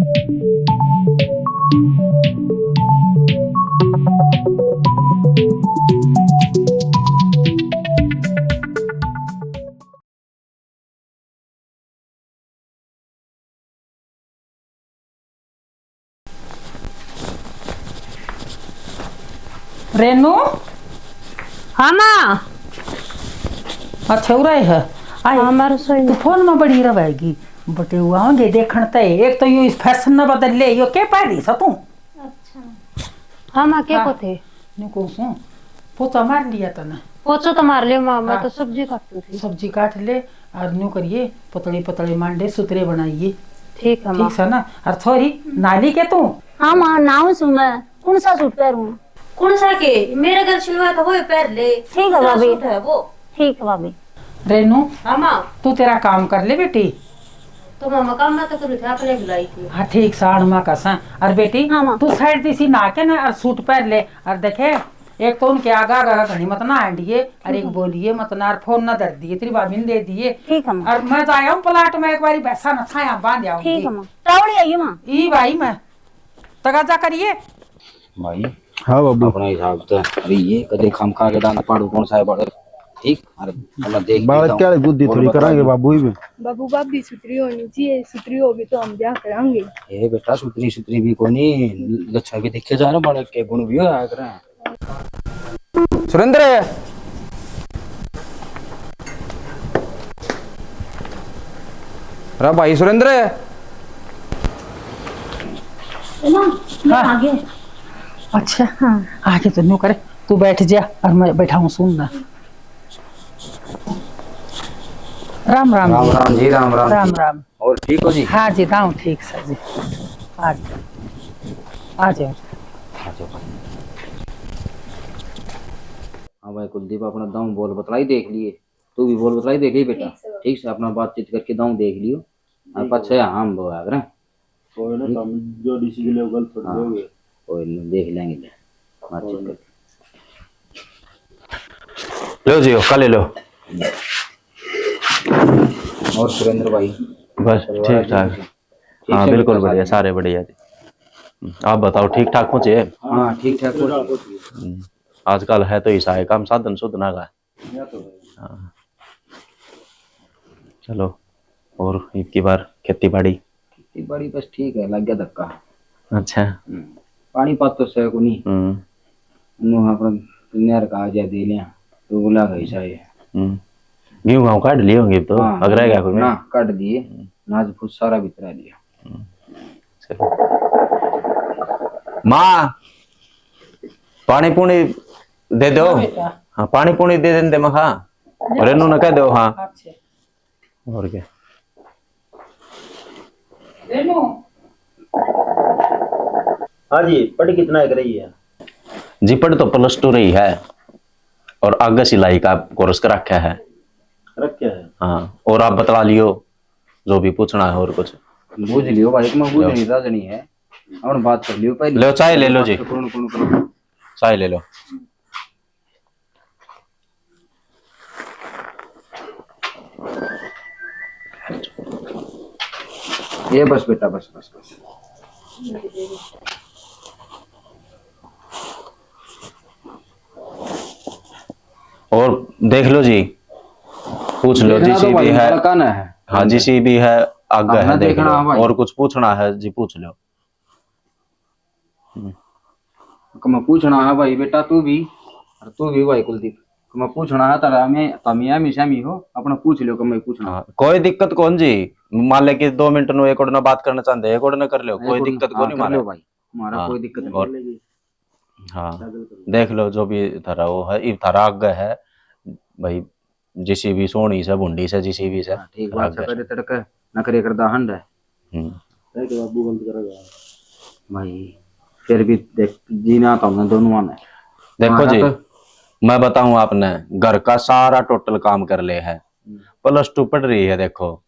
रेनू। हाँ माँ। अच्छा उरा है आई हमारा सही तू फोन में बड़ी रहेगी बटे आऊंगे देखण ते एक तो यो इस फैशन न बदल ले यो के पारी सा तू। अच्छा हाँ माँ के को थे ने को सु पोचा मार लिया तने पोछो तो मार लियो माँ। मैं हाँ। तो सब्जी काटती थी। सब्जी काट ले और न्यू करिए पतले पतले मांडे सुतरे बनाइए। ठीक है माँ। ठीक है ना और थोड़ी नाली के तू। हाँ माँ नाऊ सु मैं कौन सा सूट पहनूं? कौन सा के मेरे घर सिलवा तो वो पहन ले। ठीक है भाभी। है वो ठीक है भाभी। रेनू हाँ माँ। तू तेरा काम कर ले बेटी। तो मामा काम ना तो करू थे आपने बुलाई थी। हाँ ठीक साढ़ माँ का सा और बेटी हाँ माँ। तू साइड दिसी ना के ना और सूट पहन ले और देखे एक तो उनके आगा आगा घड़ी मत ना आंडिए और एक बोलिए मत ना और फोन ना दर दिए तेरी भाभी ने दे दिए। ठीक है माँ। और मैं तो आया हूँ प्लाट में एक बारी बैसा न छाया बांध ठीक आऊंगी। है माँ। टावड़ी आई माँ। ई भाई मैं तगाजा करिए भाई। हाँ बाबू अपना हिसाब से अरे ये कदे खाम खा के दाना पाड़ू कौन सा है बड़ा ठीक। अरे अल्लाह देख बालक क्या बुद्धि थोड़ी कराएंगे बाबू ही में। बाबू भाभी सुतरी होनी चाहिए। सुतरी होगी तो हम ब्याह कराएंगे। ए बेटा सुतरी सुतरी भी कोनी लच्छा भी देखे जा रहा बड़ा के गुण भी आया कर। सुरेंद्र रा भाई सुरेंद्र हाँ आगे। अच्छा हाँ आगे तो न्यू करे तू बैठ जा और मैं बैठा हूँ सुनना। राम राम राम राम जी राम राम राम जी। राम। और ठीक हो जी? हाँ जी दाऊँ ठीक सर जी आ जाओ। हाँ भाई कुलदीप अपना दाऊं बोल बतलाई देख लिए। तू भी बोल बतलाई देख ली बेटा ठीक से अपना बातचीत करके दाऊं देख लियो और पछे हम वो आ रहे कोई ना तुम जो डिसीजन ले गलत थोड़ी होगे। कोई नहीं देख लेंगे ले बातचीत करके। लो जी कल ले लो। और सुरेंद्र भाई बस ठीक ठाक। हाँ बिल्कुल बढ़िया सारे बढ़िया जी। आप बताओ ठीक ठाक पहुँचे? हाँ ठीक ठाक। आजकल है तो ईसा है काम साधन सुधना का। हाँ चलो और इतनी बार खेती बाड़ी बस ठीक है लग गया धक्का। अच्छा पानी पात तो सह को नहीं नु अपना नहर का आजा दे लिया तो बुला गई सही। गेहूं गाँव काट लिए होंगे तो अगर रह गया कोई ना काट दिए नाज फूस सारा बितरा लिया। माँ पानी पुणी दे दो। हाँ पानी पुणी दे दे मखा रेनू ने कह दो। हाँ और क्या रेनू। हाँ जी पढ़ी कितना कर रही है जी? पढ़ तो +2 रही है और आगे सिलाई का कोर्स कर रखा है। रख है। हाँ और आप बतला लियो जो भी पूछना है और कुछ बुझ लियो भाई मैं बुझ नहीं राजनी है और बात कर लियो पहले। लो चाय ले लो जी चाय ले लो। ये बस बेटा बस बस बस। और देख लो जी पूछ लो जिसी भी है। हाँ जिसी भी है आगे है देख लो और कुछ पूछना है जी पूछ लो। मैं पूछना है भाई बेटा तू भी भाई कुलदीप मैं पूछना है तारा में तमिया मिशामी हो अपना पूछ लो मैं पूछना। हाँ, कोई दिक्कत कौन जी मान ले कि 2 मिनट नो एक और ना बात करना चाहते हैं एक और ना कर लो कोई दिक्कत कौन नहीं भाई हमारा कोई दिक्कत नहीं। हाँ देख लो जो भी थारा वो है थारा आगे है भाई जिसी भी सोनी से भुंडी से जिसी भी से ठीक बात से करे तड़के न करे करदा हंड है बाबू गलत करेगा भाई फिर भी देख जीना तो हमने दोनों में। देखो जी मैं बताऊं आपने घर का सारा टोटल काम कर ले है +2 पढ़ रही है देखो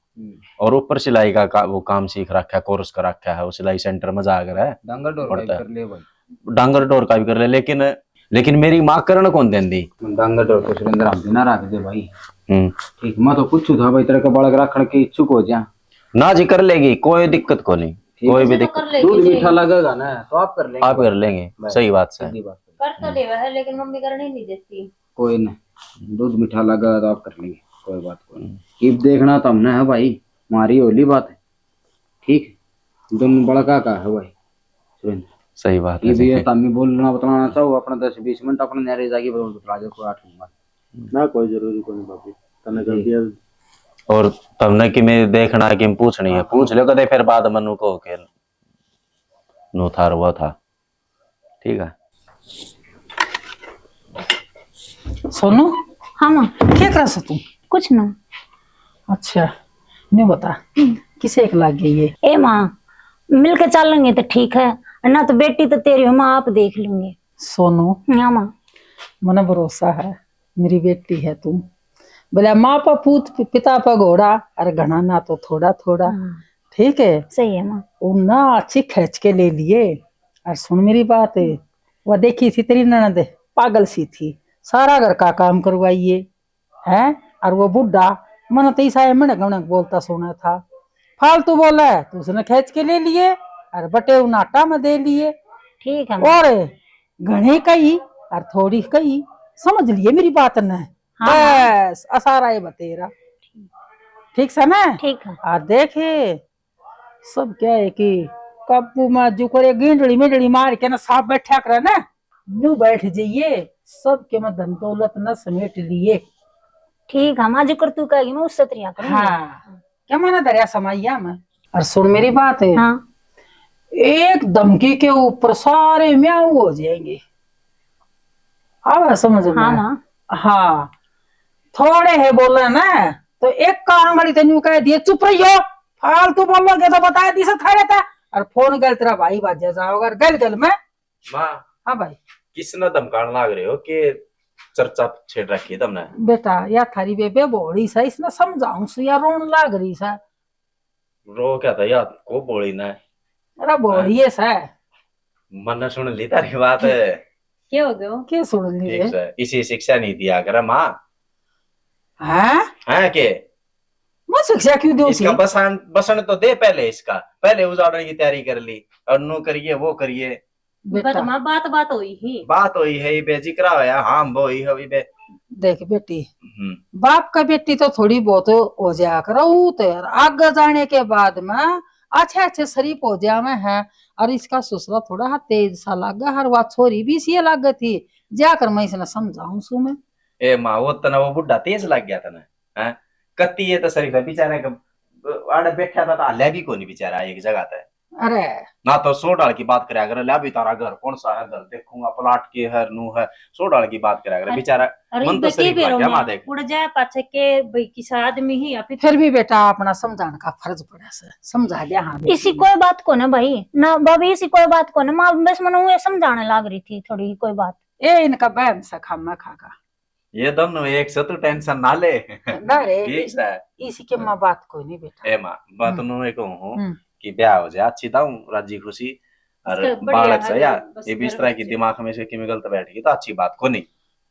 और ऊपर सिलाई का वो काम सीख रखा है कोर्स कर रखा है वो सिलाई सेंटर में जाकर है डांगर डोर का कर ले भाई डांगर डोर का भी कर ले लेकिन मेरी माँ करण कौन देंदी डांगर डोर को सुरेंद्र हम ना रख दे भाई। ठीक मैं तो पूछू था भाई तेरे का बालक रखने के इच्छुक हो जा ना जी कर लेगी कोई दिक्कत को नहीं। कोई भी तो दिक्कत कर ले दूध मीठा लगेगा ना तो आप कर लेंगे। आप कर लेंगे, सही बात से। सीधी बात है। कर तो ले है, लेकिन मम्मी करने नहीं देती। कोई नहीं, दूध मीठा लगेगा तो आप कर लेंगे, कोई बात कोई नहीं। ईब देखना तो हमने है भाई, हमारी होली बात है, ठीक है। दोनों बड़का का है भाई सुरेंद्र, सही बात ये है भी जी। है तब मैं बोलना बताना चाहूँ अपना 10-20 मिनट अपने नहरे जाके बता दो को 8 लूंगा ना कोई जरूरी कोई नहीं भाभी, तने कर दिया। और तुमने कि मैं देखना है कि मैं पूछनी है, पूछ लो कदे फिर बाद मनु को के नो था वो था, ठीक है। सोनू हाँ माँ, क्या कर रहा तू? कुछ ना। अच्छा नहीं बता किसे एक लाग गई है? ए माँ, मिलके चलेंगे तो ठीक है, ना तो बेटी तो तेरी हो माँ, आप देख लेंगे। सोनू हाँ माँ। मना भरोसा है, मेरी बेटी है तू। बोले माँ पर पूत पिता पर घोड़ा, अरे घना ना तो थोड़ा थोड़ा, हाँ, ठीक है। सही है माँ। वो ना अच्छी खींच के ले लिए। और सुन मेरी बात है, वह देखी थी तेरी ननद पागल सी थी, सारा घर का काम करवाइए हैं। और वो बुढ़ा मन तीसा मिनक मिनक बोलता सुना था, फालतू बोला है तो उसने खींच के ले लिए और बटे नाटा में दे लिए। ठीक है माँ। और घने कही और थोड़ी कही, समझ लिए मेरी बात न? हाँ। बस असारा है बतेरा, ठीक से ना? ठीक है। और देखे सब क्या है कि कब्बू में जो करे गेंडड़ी मेंडड़ी मार के ना साफ बैठा करे ना, न्यू बैठ जाइए, सब के मैं धन दौलत न समेट लिए। ठीक है माँ, जिक्र तू कहेगी मैं उससे त्रिया करूँगी। हाँ क्या माना दरिया समाइया में। और सुन मेरी बात है, हाँ। एक धमकी के ऊपर सारे म्याऊ हो जाएंगे, अब समझ में? हाँ माँ। हाँ थोड़े है बोला ना तो एक का आंगड़ी तेन कह दिए चुप रहियो, फालतू बोलोगे तो बता दी से थारे था। और फोन गल तेरा भाई बाजे जाओगा गल गल में। माँ हाँ भाई किसने धमकाने लाग रहे हो कि चर्चा छेड़ रखी है तुमने? बेटा या थारी बेबे बोड़ी सा, इसने समझाऊं सु या रोन लाग रही सा। रो क्या था यार, को बोली ना अरे बोड़ी है सा, मन सुन ली तारी बात है। क्या हो गया? क्या सुन ली ठीक है, इसी शिक्षा नहीं दिया कर माँ है के मैं शिक्षा क्यों दूं? इसका बसन बसन तो दे पहले, इसका पहले उजाड़ने की तैयारी कर ली और नो करिए वो करिए। बेटा माँ बात हुई ही, बात हुई है बे जिक्रा होया, हाँ वो ही है बे। देख बेटी, बाप का बेटी तो थोड़ी बहुत हो जाया करो तो यार, आगे जाने के बाद में अच्छे अच्छे शरीफ हो जाया में है। और इसका ससुरा थोड़ा हा तेज सा लगा, हर वह छोरी भी सी लग थी, जाकर मैं इसने समझाऊं सु मैं। ए माँ वो तना वो बुढ़ा तेज लग गया था ना, हैं कत्ती ये तो शरीफ है बेचारे का आड़े बैठा था, हल्या भी कोनी बेचारा एक जगह था। अरे ना तो 100 डाल की बात करे अगर ला भी तारा घर कौन सा है, घर देखूंगा प्लाट के है नू है, 100 डाल की बात करे अगर बेचारा मन तो शरीफ लग गया। माँ देख उड़ जाए पाछे के भाई किस आदमी ही या फिर भी बेटा अपना समझाने का फर्ज पड़ा से समझा दिया। हाँ इसी कोई बात को ना भाई ना भाभी, इसी कोई बात को ना माँ, बस मन ये समझाने लग रही थी थोड़ी कोई बात। ए इनका बहन सा खामा खागा ये दोनों एक से तू टेंशन ना ले। ना रे, ठीक है इसी के माँ बात कोई नहीं बेटा। ए माँ बात नु एक हूँ हम्म। कि ब्याह हो जाए अच्छी दाऊ राजी खुशी और इसका बढ़िया बालक से है, यार बस ये भी इस घर तरह में की से। दिमाग में से कि मैं गलत बैठ गई तो अच्छी बात को नहीं।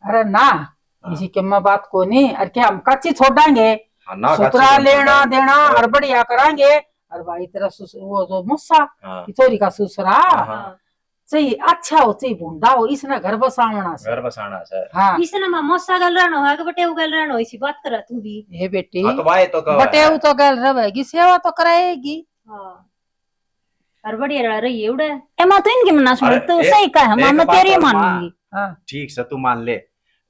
अरे ना इसी के माँ बात को नहीं, अरे क्या हम कच्ची छोड़ेंगे, हाँ, ना सुतरा अच्छी लेना बात है। देना और बढ़िया कराएंगे। और भाई तेरा वो जो मुस्सा हाँ, चोरी का ससुरा हाँ, चाहिए अच्छा हो, चाहिए भूंडा हो, इसने घर बसावना से। घर बसाना से हाँ इसने माँ मोसा गल रहना है कि बटे उगल रहना, इसी बात करा तू भी। ये बेटी हाँ तो भाई तो कहो बटेऊ तो गल रहेगी, सेवा तो कराएगी। हाँ और बढ़िया रह रही है उड़े। ए माँ तो इनकी मना सुन, अरे, तू एक- सही कहा माँ, एक मैं बात तेरी और माँ, मानूंगी। हाँ ठीक से तू मान ले।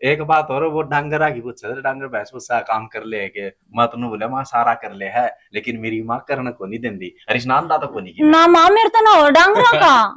एक बात और वो डांगरा की पूछ डांगर भैंस भूसा काम कर ले के मैं तनु बोले माँ सारा कर ले है, लेकिन मेरी माँ करने को नहीं देंदी, अरे स्नान दा तो को नहीं की। ना माँ मेरे तो ना हो डांगरा का।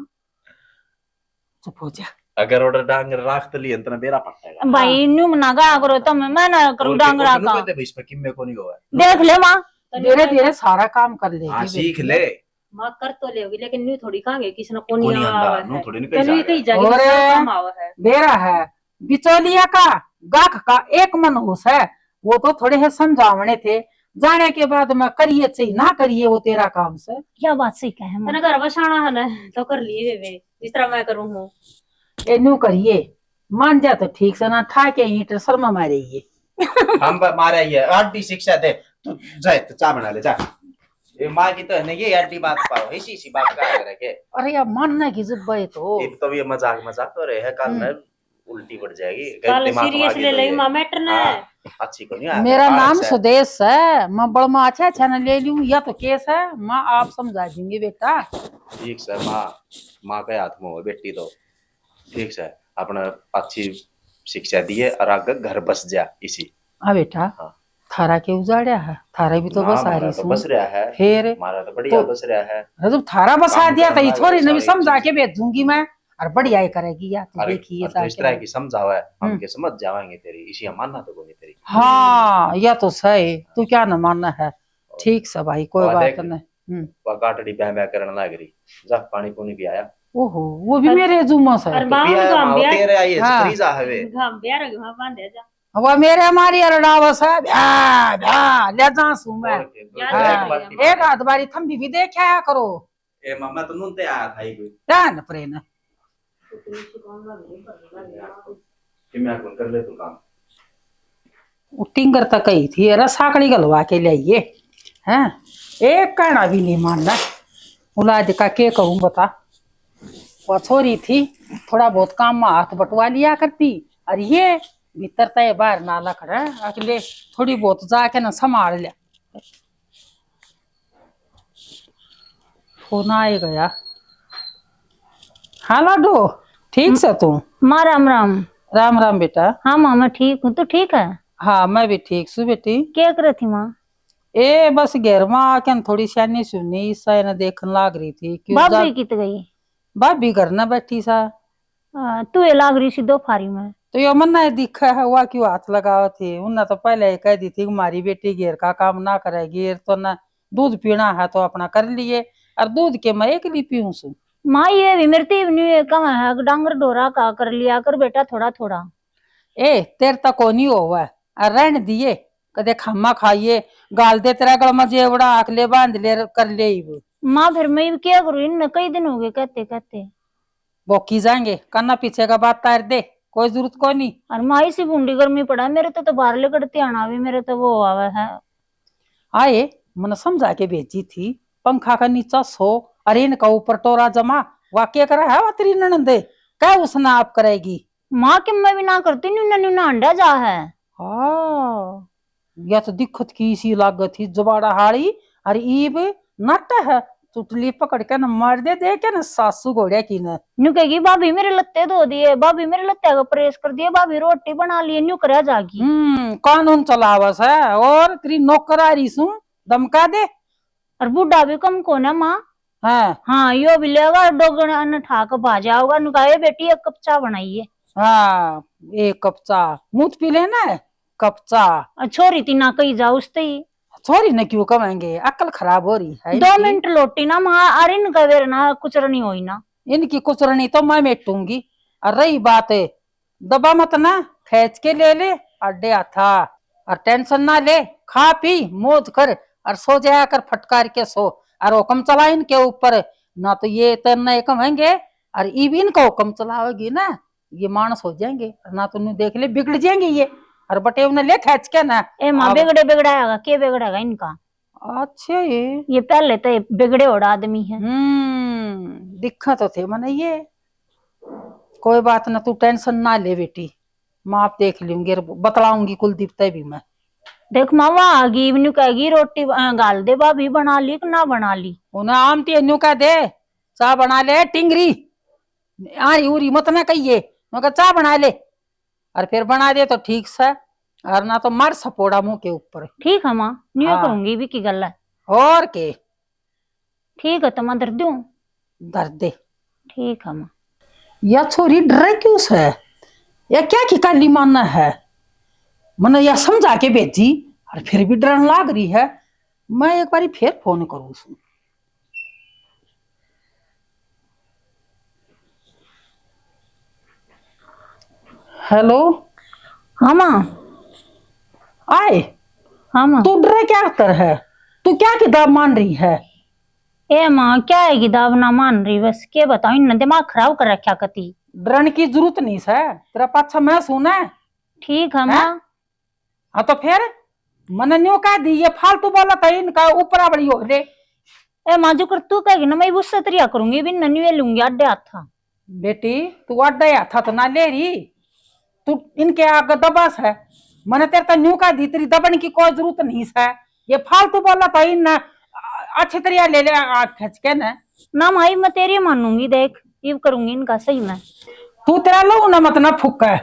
चुप हो जा। अगर ऑर्डर डांगर राख तो लिए इतना बेरा पड़ता है भाई न्यू मना गा करो तो मैं ना करूँ डांगरा का। इस पे किम्मे को नहीं होगा। देख ले माँ, धीरे धीरे सारा काम कर लेगी हाँ बेटी। सीख ले माँ कर तो लेगी, लेकिन न्यू थोड़ी कहांगे किसने को नहीं कोनी आंदा आवा नु है, थोड़ी नहीं तनु कहीं कहीं जा जाके और किसका काम आवा है। बेरा है बिचौलिया का गाख का एक मनहूस है, वो तो थोड़े है समझावने थे, जाने के बाद में करिए चाहिए ना करिए वो तेरा काम से। क्या बात सही कहे माँ। तने घर बसाना है ना तो कर लिए वे जिस तरह मैं करूँ हूँ। ए न्यू करिए, मान जा तो ठीक से ना ठा के ईंट शर्मा मारेगी। हम मारे ये आंटी शिक्षा दे तू जाए तो चा बना ले जा ये माँ की तो है ना ये अड्डी बात पाओ इसी इसी बात का आगे रखे। अरे यार मानने की जिद भाई तो ये तो ये मजाक मजाक तो रहे है कल में उल्टी पड़ जाएगी कल दिमाग सीरियस में ले आगे लई तो मां ये। मैटर ना हाँ, अच्छी को नहीं आया मेरा हाँ, नाम अच्छा है। सुदेश है, मैं बड़मा अच्छा अच्छा न ले लूं या तो केस है, माँ आप समझा देंगे बेटा। ठीक से माँ के हाथ में हो बेटी तो ठीक से अपना अच्छी शिक्षा दिए और आगे घर बस जा इसी। हाँ बेटा, हाँ। थारा के उजाड़िया है, थारा भी तो ना, बस आ हमारा रही तो सू। बस रहा है फिर हमारा तो बढ़िया तो- बस रहा है। अरे जब थारा बसा काम दिया तो ये करना छोरी ने भी सारी समझा चीज। के भेज दूंगी मैं, और बढ़िया ही करेगी यार, तू अरे देखिए तो इस तरह की समझावा है हम के समझ जाएंगे तेरी इसी हम मानना तो कोई नहीं तेरी। हाँ या तो सही, तू क्या न मानना है। ठीक से भाई कोई और बात देख, नहीं। वह गाटड़ी बैं करने लग रही जा पानी पुनी भी आया ओहो वो भी मेरे जुम्मा से है। और मां पिया गाम माँ ब्याह तेरे आई है हाँ। फ्रीजा हवे गाम ब्याह रग मां बांधे जा वो मेरे हमारी अरडावस है, भ्या भ्या ले जा सू मैं। हाँ, एक आध बारी थम्बी भी देख आया करो। ए मम्मा तो नून ते आया था ही कोई ध्यान प्रेन कि मैं कौन कर ले तू काम। टिंगर तक ही थी, रसाकड़ी गलवा के लाइए हैं, एक कहना भी नहीं मानना। औलाद का के कहूँ बता, वो छोरी थी थोड़ा बहुत काम में हाथ बटवा लिया करती, और ये भीतर तय बाहर नाला खड़ा अगले थोड़ी बहुत जाके ना संभाल लिया। फोन आए गया। हाँ लाडो ठीक से तू? माँ राम राम। राम राम बेटा। हाँ माँ मैं ठीक हूँ, तू ठीक है? हाँ मैं भी ठीक सू बेटी। क्या कर रही थी माँ? ए बस घर में आके न थोड़ी सियानी सुनी सा न देखने लाग रही थी। क्यों भाभी कित गई? भाभी घर न बैठी सा। तू ये लाग रही सी दो फारी में। तो यो मन ना दिखा है हुआ क्यों हाथ लगाओ थे, उन्हें तो पहले ही कह दी थी कि हमारी बेटी घेर का काम ना करेगी, तो न दूध पीना है तो अपना कर लिए, और दूध के मैं एक ली पीऊं सू। माँ ये भी मेरी नहीं कम है, डांगर डोरा का कर लिया कर बेटा थोड़ा थोड़ा। ए तेरे तक को नहीं हुआ और रहने दिए, कदे खामा खाइए गाल दे तेरा गल में जेवड़ा आखले बांध ले कर ले वो। माँ फिर मैं क्या करूँ, इन कई दिन हो गए कहते कहते। बोकी जाएंगे कन्ना पीछे का बात तार दे, कोई जरूरत को नहीं। और माँ इसी बूंदी गर्मी पड़ा मेरे तो बाहर लेकर आना भी मेरे तो वो आवा है। आए मन समझा के भेजी थी, पंखा का नीचा सो, अरे इनका ऊपर टोरा जमा, वाक्य करा है तेरी ननंदे क्या उसने आप करेगी। माँ कि मैं भी ना करती न्यूना अंडा जा है। हाँ या तो दिक्कत की सी लागत थी जुबाड़ा हाड़ी, अरे ईब नट है चुटली पकड़ के न मार दे के न सासू घोड़िया की न। न्यू कहेगी भाभी मेरे लत्ते धो दिए, भाभी मेरे लत्ते का प्रेस कर दिए, भाभी रोटी बना लिए, न्यू कर जागी। कानून चलावस है और तेरी नौकरारी सू धमका दे। और बूढ़ा भी कम को ना माँ। हाँ यो भी लेगा डोगन अन्न ठाक भाजा होगा, नुकाए बेटी एक कप चा बनाइए। हाँ एक कप चा मुँह पी लेना कप चा। छोरी थी ना कहीं जाओ उसते ही छोरी न क्यों कमाएंगे, अक्ल खराब हो रही है। 2 मिनट लोटी ना माँ, अरे इनका वेर ना कुचरनी होई ना। इनकी कुचरनी तो मैं मेटूंगी, और रही बात है दबा मत ना, खींच के ले ले अड्डे था, और टेंशन ना ले, खा पी मौज कर और सो जाया कर फटकार के सो, और हुक्म चला इनके ऊपर ना, तो ये तेरना कमाएंगे और ई भी इनका हुक्म चलाओगी ना ये मानस हो जाएंगे, ना तो देख ले बिगड़ जाएंगे ये, और बटे उन्हें ले खींच के ना। ए माँ बिगड़ाएगा के बिगड़ेगा इनका। अच्छा ये पहले तो बिगड़े ओढ़ आदमी है। दिक्कत तो थे मने ये, कोई बात ना तू टेंशन ना ले बेटी, माँ आप देख लूंगी बतलाऊंगी कुलदीप तय भी मैं। देख माँ वहां आ गई इवन्यू कहेगी रोटी गाल दे भाभी बना ली कि ना बना ली। उन्हें आम तेन्यू कह दे चाह बना ले टिंगरी आरी उरी मत ना कहिए, चाह बना ले, और फिर बना दे तो ठीक से, और ना तो मर सपोड़ा मुंह के ऊपर। ठीक है माँ न्यू हाँ। करूंगी भी की गल है। और के ठीक है तो मैं दर दूं। दर दे। ठीक है माँ। या छोरी डरे क्यों से, या क्या की काली मानना है, मैंने या समझा के भेजी और फिर भी डरन लाग रही है। मैं एक बारी फिर फोन करूँ उसको। हेलो। हाँ माँ। आए। हाँ माँ। तू डरे क्या कर है, तू क्या किताब मान रही है? ए माँ क्या है किताब ना मान रही, बस के बताऊं इन दिमाग खराब कर रखा कती। डरने की जरूरत नहीं है, तेरा पाछा मैं सुना। ठीक है माँ। हाँ तो फिर मैंने न्यू कह दी, ये फालतू बोला था इनका ऊपरा बड़ी हो ले, ए माँ जो कर तू कहेगी ना मैं उससे तरिया करूंगी भी नन्ही लूंगी अड्डे हाथ था। बेटी तू अड्डा या था तो ना ले रही, तू इनके आगे दबास है। मैंने तेरे तो न्यू का दी, तेरी दबन की कोई जरूरत नहीं है। ये फालतू बोला तो इन अच्छी तरह ले ले खच के ना माई मैं तेरी मानूंगी, देख ये करूंगी इनका सही में। तू तेरा लो ना मत ना फुक है,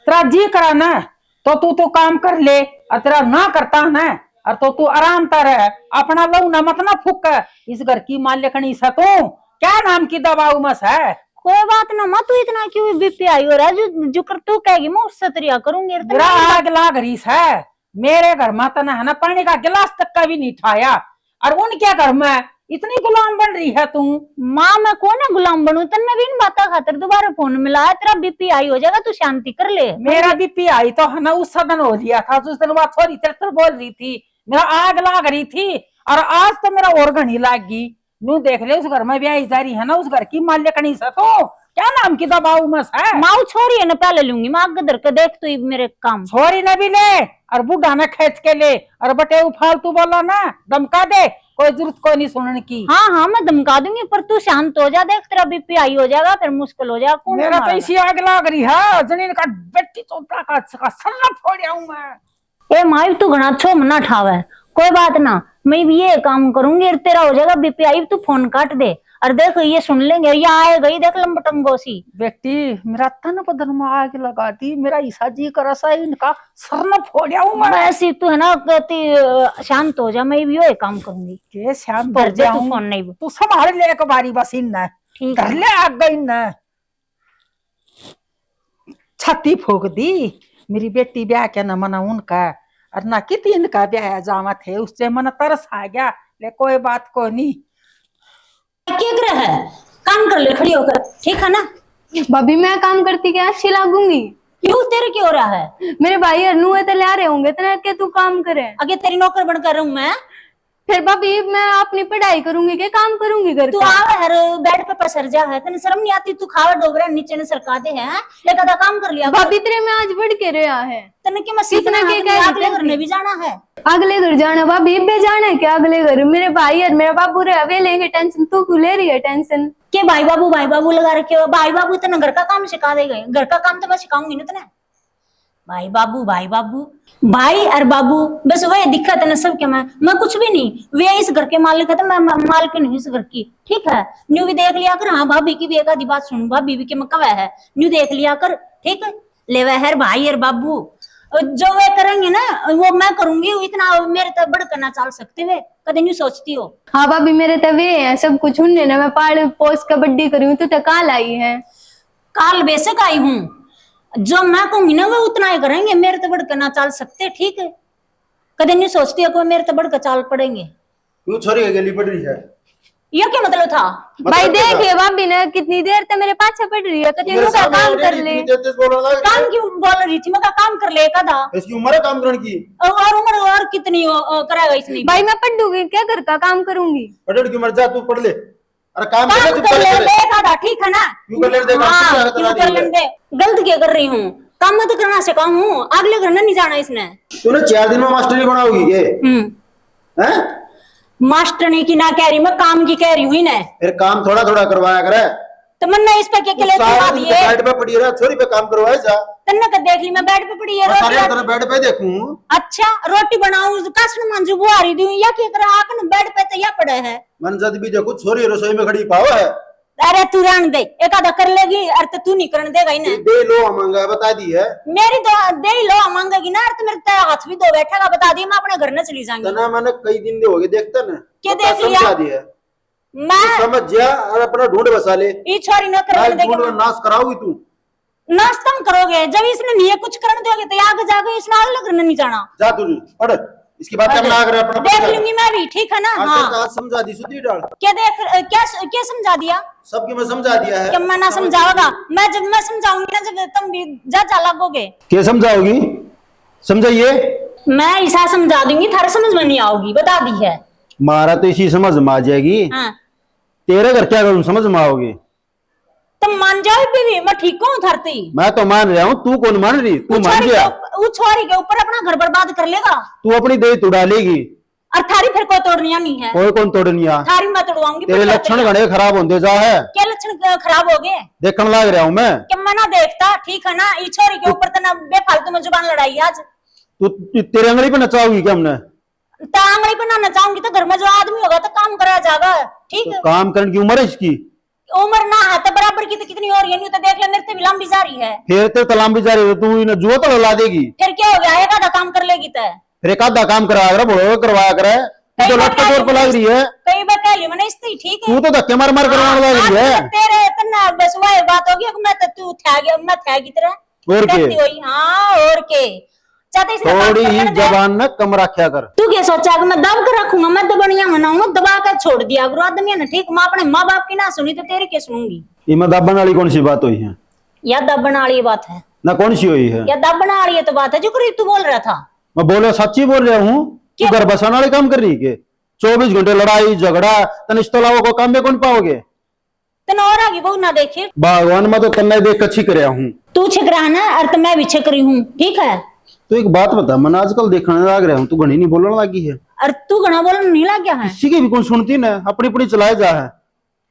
तेरा जी करा ना तो तू काम कर ले, और तेरा ना करता ना और तो तू आराम तर है अपना लो ना मत ना फुक है। इस घर की मालिकनी से तू क्या नाम की दबाऊ मस है। कोई बात ना माँ, तू इतना क्यों बीपी आई हो रहा है? जो कर तू कहेगी मैं उससे तरिया करूंगी। मेरा आग लाग रही है, मेरे घर में तो है ना पानी का गिलास तक का भी नहीं ठाया, और उनके घर में इतनी गुलाम बन रही है तू। माँ मैं कौन है गुलाम बनू? तन्ने भी इन बातों खातिर दोबारा फोन मिला, तेरा बीपी आई हो जाएगा, तू शांति कर ले। मेरा बीपी आई तो है ना उस सदन हो लिया था, उस दिन वह थोड़ी तर बोल रही थी, मेरा आग लाग रही थी, और आज तो मेरा और घनी लाग गई। यूं देख ले उस घर में ब्याह जारी है ना, उस घर की मालिकनी से तो क्या नाम की दबाऊ मस है। माँ छोरी है ना पहले लूंगी, माँ आगे धर के देख तू मेरे काम। छोरी ने भी ले और बुढ़ा ने खींच के ले, और बटे फालतू बोला ना धमका दे, कोई जरूरत कोई नहीं सुनने की। हाँ हाँ मैं धमका दूंगी, पर तू शांत हो जा, देख तेरा बीपी आई हो जाएगा फिर मुश्किल हो जाएगा। कौन मेरा तो इसी आग लाग रही है, जनीन का बेटी चौथा का सर फोड़ आऊं मैं। ए माई तू घना छो मना ठावे, कोई बात ना, मैं भी ये काम करूंगी और तेरा हो जाएगा बीपी आई। तू फोन काट दे और देख ये सुन लेंगे, ये आए गई देख लंबटंगोसी। बेटी मेरा तन बदन में आग लगा दी, मेरा ईसा जी कर सा इनका सर न फोड़ मैं। ऐसी तू है ना कहती शांत हो जा, मैं भी ये काम करूंगी। के शांत पर हो जे तू जाऊं, फोन नहीं तू संभाल ले एक बारी बस इन ठीक कर ले आग गई न छत्ती फूक दी। मेरी बेटी ब्याह के न मना उनका और ना कितनी इनका ब्याह जावा थे, उससे मन तरस आ गया। ले कोई बात को नहीं, क्या कर रहा है, काम कर ले खड़ी होकर, ठीक है ना। भाभी मैं काम करती क्या अच्छी लागूंगी? क्यों तेरे क्यों हो रहा है? मेरे भाई अनु है तो ले आ रहे होंगे तो के तू काम करे। आगे तेरी नौकर बनकर रहूं मैं? फिर भाभी मैं अपनी पढ़ाई करूंगी के काम करूंगी घर तू का? आवे हर बेड पे पसर जा है, तने शर्म नहीं आती? तू खावा डोबरा नीचे ने सरका दे हैं, एक आधा काम कर लिया। भाभी तेरे में आज बढ़ के रहा है, तने के मैं सीखना कितना है, के अगले घर में भी जाना है। अगले घर जाना भाभी, बे जाना है क्या अगले घर? मेरे भाई और मेरा बाबू रहे वे लेंगे टेंशन, तू क्यों ले रही है टेंशन? के भाई बाबू लगा रखे हो? भाई बाबू तने घर का काम सिखा देगा, घर का काम तो मैं सिखाऊंगी ना तने। भाई बाबू भाई और बाबू बस वही दिक्कत है ना सबके। मैं कुछ भी नहीं, वे इस घर के मालिक है तो मैं मालिक नहीं इस घर की, ठीक है। न्यू भी देख लिया कर, हाँ भाभी की भी एक आधी बात सुन, भाभी भी के मैं कवा है न्यू देख लिया कर, ठीक है। ले वह है भाई और बाबू जो वे करेंगे ना वो मैं करूंगी, इतना मेरे तक बढ़ करना चाल सकते वे, कदे नहीं सोचती हो। हाँ भाभी मेरे तो वे है सब कुछ उनने ना, मैं पाड़ पोस कबड्डी करी हूँ, तो काल आई है। काल बेशक आई हूँ, जो मैं कहूंगी ना वो उतना ही करेंगे, मेरे तो बढ़ कर ना चाल सकते, ठीक है। कदे नहीं सोचती हो कि मेरे तो बढ़ कर चाल पड़ेंगे। क्यों छोरी गली पड़ रही है? ये क्या मतलब था? भाई देखिए भाभी ने कितनी देर तक मेरे पाछे पड़ रही है, कभी का काम कर ले। काम क्यों बोल रही थी? मैं का काम कर ले कदा? इसकी उम्र है काम करने की? और उम्र और कितनी कराएगा इसने? भाई मैं पढ़ दूंगी क्या, घर का काम करूंगी। पढ़ की उम्र जा, तू पढ़ ले। अरे काम काम कर ले कदा, ठीक है ना। क्यों कर ले दे हाँ, क्यों कर ले दे? गलत क्या कर रही हूँ? काम मैं तो करना सिखाऊं हूँ, अगले घर नहीं जाना इसने। तूने 4 दिन में मास्टरी बनाओगी ये? हैं? मास्टरनी की ना कह रही, मैं काम की कह रही हूँ ना। फिर काम थोड़ा थोड़ा करवाया करे, तो मन इस पे क्या सारा दिन बेड पे पड़ी रहा, छोरी पे काम करवाए जा। तन्ने का देख ली मैं बेड पे पड़ी है, सारे रोटी तरह बेड पे देखूं। अच्छा रोटी बनाऊं, कसन मंजू बुआरी दूं या क्या करे? आकन बेड पे तो या पड़े है। मन जद भी देखो छोरी रसोई में खड़ी पाव है। अरे तू रहने दे, एक आधा कर लेगी, अरे तू नहीं करने देगा इन्हें। दे लो मांगा बता दी है मेरी तो दे ही लो मांगेगी ना, तो मेरे हाथ भी दो बैठेगा, बता दी मैं अपने घर न चली जाऊंगी। तना मैंने कई दिन हो गए देखता ना, क्या देख लिया? समझा दिया मैं समझ जा और अपना ढूंढ बसा ले। ये छोरी न करने देगी, ढूंढ नाश कराओगी तू। नाश्ता करोगे जब इसने नहीं कुछ करने दोगे तो आगे जाके इसने आगे लगने नहीं जाना। जा तू पढ़, इसके बाद क्या बना कर अपना देख लूंगी मैं भी, ठीक है ना। हाँ समझा दी सुधरी डाल। क्या देख क्या समझा दिया? सबके मैं समझा दिया है। क्या मैं ना समझाओगा? मैं जब मैं समझाऊंगी ना जब तुम भी जा लगोगे। क्या समझाओगी? समझाइए। मैं ऐसा समझा दूंगी, थारे समझ में नहीं आओगी, बता दी है। मारा तो इसी समझ में आ जाएगी। हाँ तेरे घर क्या करूं समझ में आओगे? तुम मान जाओ भी, मैं ठीक हूँ धरती। मैं तो मान रहा हूँ, तू कौन मान रही? तू मान गया, वो छोरी के ऊपर अपना घर बर्बाद कर लेगा। तू अपनी देह तू डालेगी। और थारी फिर कोई तोड़निया नहीं है। कोई कौन तोड़निया? थारी मैं तोड़वाऊंगी। तेरे फिर क्या लक्षण करें? घने खराब होंगे जा है। क्या लक्षण खराब हो गए? देखने लग रहा हूँ मैं। कि मैं ना देखता, ठीक है ना? ई छोरी के ऊपर तो ना बेफालतू में जुबान लड़ाई आज। तेरे अंगड़ी पे नचाओगी क्या हमने? टांगड़ी पे ना नचाऊंगी तो घर में जो आदमी होगा तो काम कराया जाएगा। ठीक है, काम करने की उम्र है इसकी? उम्र ना है तो बराबर की तो कितनी हो रही है? नहीं तो देख ले, मेरे से भी लंबी जा रही है। फिर तेरे तलाम भी जा रही है, तू इन्हें जुआ तो ला देगी। फिर क्या हो गया? एक आधा काम कर लेगी तो फिर एक आधा काम कराया कर, बोलो करवाया करे। तू तो लटके तौर पर लग रही है। कई बार कह ली मैंने इससे, ठीक है? तू तो धक्के मार मार करवाने लग रही है। तेरे इतना बस वही बात होगी कि मैं तो तू था गया, मैं था की तरह और के? करती हुई। हाँ और के? चाहते इसलिए बात थोड़ी कर ही लेने दे। जबान न कम रखा कर। तू क्या सोचा कि मैं दब कर रखूंगा? मैं तो बढ़िया मनाऊंगा, दबा कर छोड़ दिया करो आदमी ने। ठीक, मैं अपने माँ बाप की ना सुनी तो तेरी क्या सुनूंगी? इमे दाबन वाली कौन सी बात हुई है? या दबन वाली बात है? ना कौन सी हुई है? या दबन वाली तो बात है जो करीब तू बोल रहा था। मैं बोले सच्ची बोल रहा हूँ। तू घर बसाने वाले काम कर रही है? 24 घंटे लड़ाई झगड़ा, तन इसके अलावा कोई काम में कौन पाओगे? तन और आगे बहु ना देखिए। भगवान मैं तो तन्ने देख अच्छी करया हूँ। तू छिक रहा है ना, और तो मैं भी छिक रही हूँ। ठीक है, तो एक बात बता, मैं आजकल देखने लग रहा हूँ तू घनी नहीं बोलने लगी है। और तू घना बोलने नहीं लग गया है? किसी की भी कौन सुनती ना, अपनी अपनी चलाए जा है।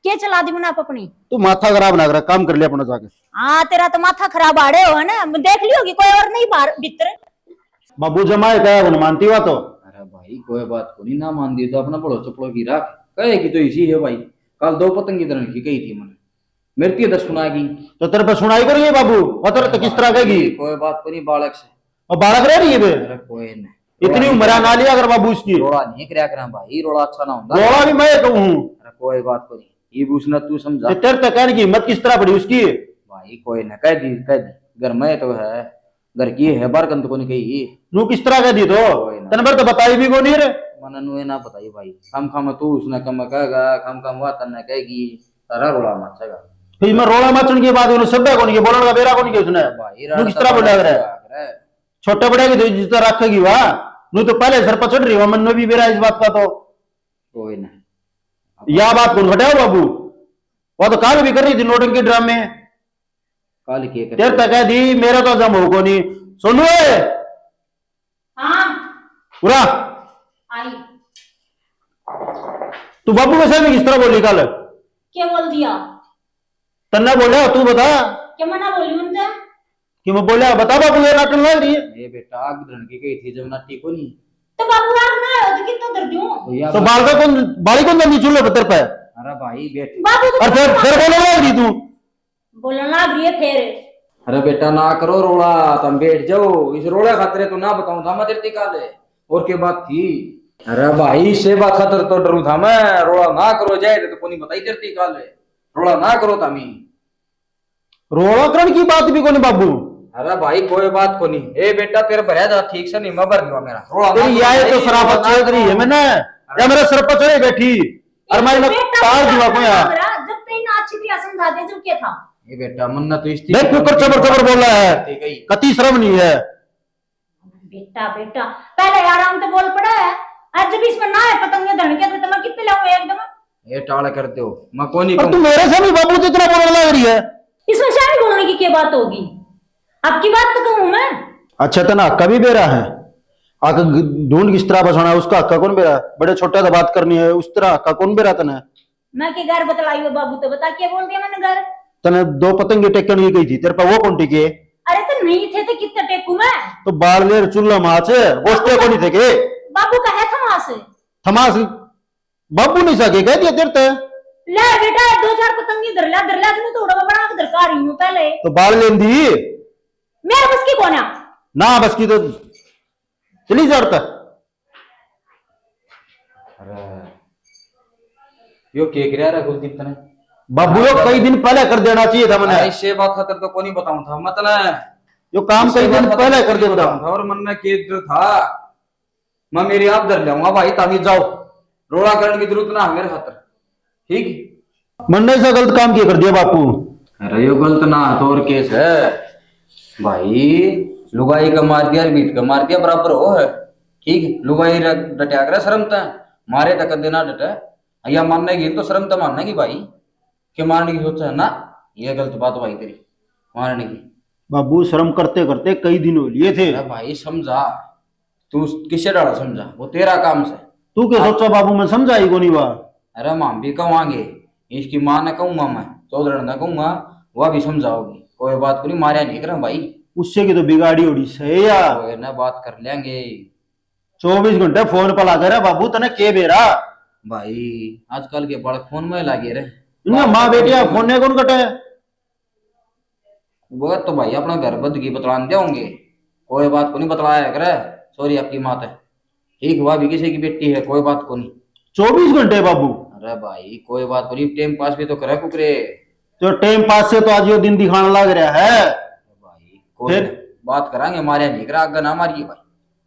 क्या चला दी मैंने आप अपनी? तू माथा खराब ना कर, काम कर ले अपना जाके। हाँ, तेरा तो माथा खराब आड़े हो है ना, देख लियोगी कोई और नहीं बाहर भीतर। बाबू जमाए क्या है, मानती हुआ तो? अरे भाई कोई बात को नहीं, ना मान दी तो अपना बड़ो चपड़ो की रख, कहेगी तो इसी है भाई। कल 2 पतंगी तरह की कही थी मैंने, मेरे की 10 सुनाएगी तो तेरे पे सुनाई करेंगे बाबू, बता तो किस तरह कहेगी? कोई बात को नहीं, बालक से। और बालक रह रही है बे? अरे कोई नहीं, इतनी उम्र ना लिया अगर बाबू इसकी। रोड़ा नहीं करया करा भाई, रोड़ा अच्छा ना होता। रोड़ा भी मैं कहूँ। अरे कोई बात को नहीं, ये भी उसने तू समझा। तेरे तक कहने की हिम्मत किस तरह पड़ी उसकी? भाई कोई ना, कह दी कह दी, घर में तो है, घर की है, बार कंत को नहीं कही। नू किस तरह कह दी तो? तेने बार तो बताई भी को नहीं रे। मन नु ना बताई भाई, कम कम तू उसने कम कहेगा, कम कम वह तन्ने कहेगी, तारा रोड़ा मचेगा। फिर मैं रोड़ा मचन की बात उन्हें सब को नहीं बोलने का बेरा को नहीं उसने। भाई नू किस तरह बोला करे? छोटे बड़े की तो जिस तरह रखेगी वाह, नू तो पहले सर पर चढ़ रही है, मन में भी बेरा इस बात का तो। कोई ना, यह बात कौन हटाओ बाबू? वो तो काल भी कर रही थी नोटंकी ड्रामे। काल की तेरे तक कह दी, मेरा तो जम हो को नहीं। सुनो हाँ पूरा आई। तू बाबू के सामने किस तरह बोली कल? क्या बोल दिया? तन्ना बोला तू बता क्या मना बोली उनसे? कि मैं बोला बता बाबू ये नाटक लग रही है। ये बेटा आग धरण की गई थी जब नाटी को नहीं, तो बाबू आग ना आयो तो कितना दर्द दूं? भैया तो बाल का कौन बाली कौन जल्दी चूल्हे पर तेरे पे? अरे भाई बेट, बाबू तो और फिर बोलने लग रही तू। बोलने लग रही है फिर। अरे बेटा ना करो रोड़ा, तुम बैठ जाओ। इस रोड़ा खातिर तो ना बताऊं था मैं तेरे काले, और के बात थी। अरे भाई से बात खातिर तो डरू था मैं, रोड़ा ना करो जाए तो कोनी बताई तेरे काले, रोड़ा ना करो तामी। रोड़ाकरण की बात भी कोनी बाबू। अरे भाई कोई बात को नहीं। ए बेटा तेरे भरया जा ठीक से नहीं, मैं भर लूंगा मेरा रोड़ा ना तेरी करो यार तो भाई, शराफत रोड़ा ना चल रही है करो। मैंने, या मेरे सर पर चढ़े बैठी और मैं तार दिवा को यार। जब तेरी ना अच्छी तरह समझा दे जो क्या था। ये बेटा मन्ना तो इस देख कुकर चबर चबर बोल रहा है, गई। कति शर्म नहीं है। बेटा बेटा पहले आराम तो बोल पड़ा है, आज जब इसमें ना है पतंगे धड़के तो मैं कितने लाऊं एकदम? ये टाल करते हो, मैं कोनी और तू मेरे से भी बाबू तो इतना बोलने लग रही है। इसमें शायद बोलने की क्या बात होगी? आपकी बात तो कहूं मैं। अच्छा तना हक्का भी बेरा है, आका ढूंढ किस तरह बसाना है उसका हक्का कौन बेरा? बड़े छोटे से बात करनी है उस तरह हक्का कौन बेरा तने? मैं के घर बतलाई हो बाबू, तो बता क्या बोल दिया मैंने घर? तने 2 पतंगे टेकन की गई थी, तेरे पे वो कौन टिके? अरे तो नहीं थे तो कितना टेकू मैं? तो बाल ले चूल्हा माच गोश्ते को नहीं थे के बाबू का है थमास। थमास बाबू नहीं सके कह दिया तेरे ते। ले बेटा 2-4 पतंगी धरला धरला तुम तो उड़ा बना के दरकार रही हूं पहले। तो बाल लेन दी मेरे बस की कौन है? ना बस की तो चली जाता। अरे यो केक रहा कुलदीप तने बाबू यो कई दिन पहले कर देना चाहिए था मैंने। ऐसे बात खातिर तो कोनी बताऊं था मतलब, यो काम कई दिन पहले कर देना था। और मन में केक जो था मैं मेरी आप धर जाऊंगा भाई, ताकि जाओ रोड़ा करने की जरूरत ना है मेरे खातिर, ठीक? मन ने ऐसा गलत काम किया कर दिया बापू। अरे यो गलत ना तो और केस है भाई, लुगाई का मार दिया बीत का मार दिया बराबर हो है, ठीक? लुगाई डटिया करे शर्म था, मारे तक देना डटे या मानने की तो शर्म तो मानने की भाई, कि मारने की सोचा है ना, ये गलत बात भाई तेरी मारने की। बाबू शर्म करते करते कई दिन हो लिए थे। अरे भाई समझा, तू किससे डरा समझा, वो तेरा काम से, तू क्या सोचा बाबू, मैं समझाई को नहीं हुआ। अरे हम भी कहवांगे, इसकी माँ ने कहूंगा, मैं चौधरी ने कहूंगा, वह भी समझाओगी। कोई बात को नहीं, मारिया नहीं कर भाई। उससे की तो बिगाड़ी उड़ी सही या। कोई ना बात कर लेंगे। 24 घंटे फोन पर लगा रहा बाबू, तने के बेरा भाई आजकल के बालक फोन में लगे रहे। इनका माँ बेटिया फोन ने कौन कटे। वो तो भाई अपना घर बद की बतलान देंगे, कोई बात को नहीं बतलाया करे। सॉरी आपकी माँ है, ठीक हुआ भी किसी की बेटी है, कोई बात को नहीं। 24 घंटे बाबू। अरे भाई कोई बात को नहीं, टाइम पास भी तो करे कुकरे। तो टाइम पास से तो आज यो दिन दिखाने लग रहा है। भाई कोई बात करांगे, मारे नहीं करा, आगे ना मारिए भाई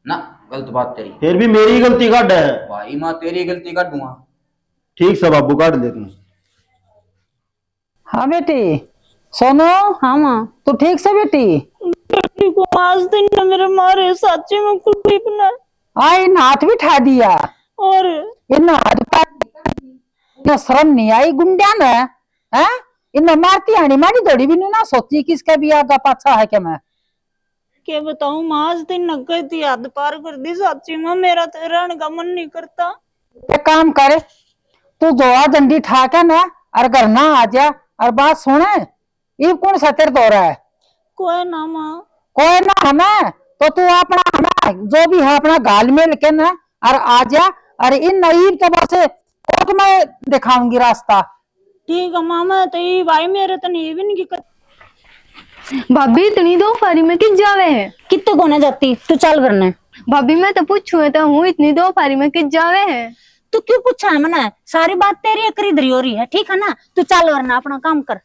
ना, गलत बात तेरी। फिर भी मेरी गलती काट है भाई माँ तेरी गलती काट दूंगा। ठीक से बाबू काट दे तुम। हाँ बेटी सोनो। हाँ माँ। तू ठीक से बेटी? को आज दिन न मेरे मारे सच्ची में कुछ ना। आई हाथ भी ठा दिया और इन हाथ न शर्म नहीं आई गुंडिया ने, हैं? इन मारती हानी मारी दौड़ी भी नहीं ना सोची कि इसका भी आगा पाछा है क्या मैं क्या बताऊं माँ, आज दिन न गई थी, हद पार कर दी सच्ची में, मेरा तो रहने का मन नहीं करता। एक काम करे, तू जोड़ा डंडी ठा के ना और घर ना आ जा और बात सुने। ये कौन सा तेरे दौरा है? कोई ना माँ। कोई ना हमें तो तू अपना ना जो भी है अपना गाल में लेके ना और आ जा। और इन नईब तो बस कोर्ट में दिखाऊंगी रास्ता। ठीक है मामा, तो ये भाई मेरे तो नहीं भी नहीं कर। भाभी इतनी दोपहरी में किस जावे है? कितने कोने जाती तू, चल करने। भाभी मैं तो पूछू तो हूँ, इतनी दोपहरी में किस जावे है? तू क्यों पूछा है मना, सारी बात तेरी खरीदरी हो रही है, ठीक है ना। तू चल वरना अपना काम कर।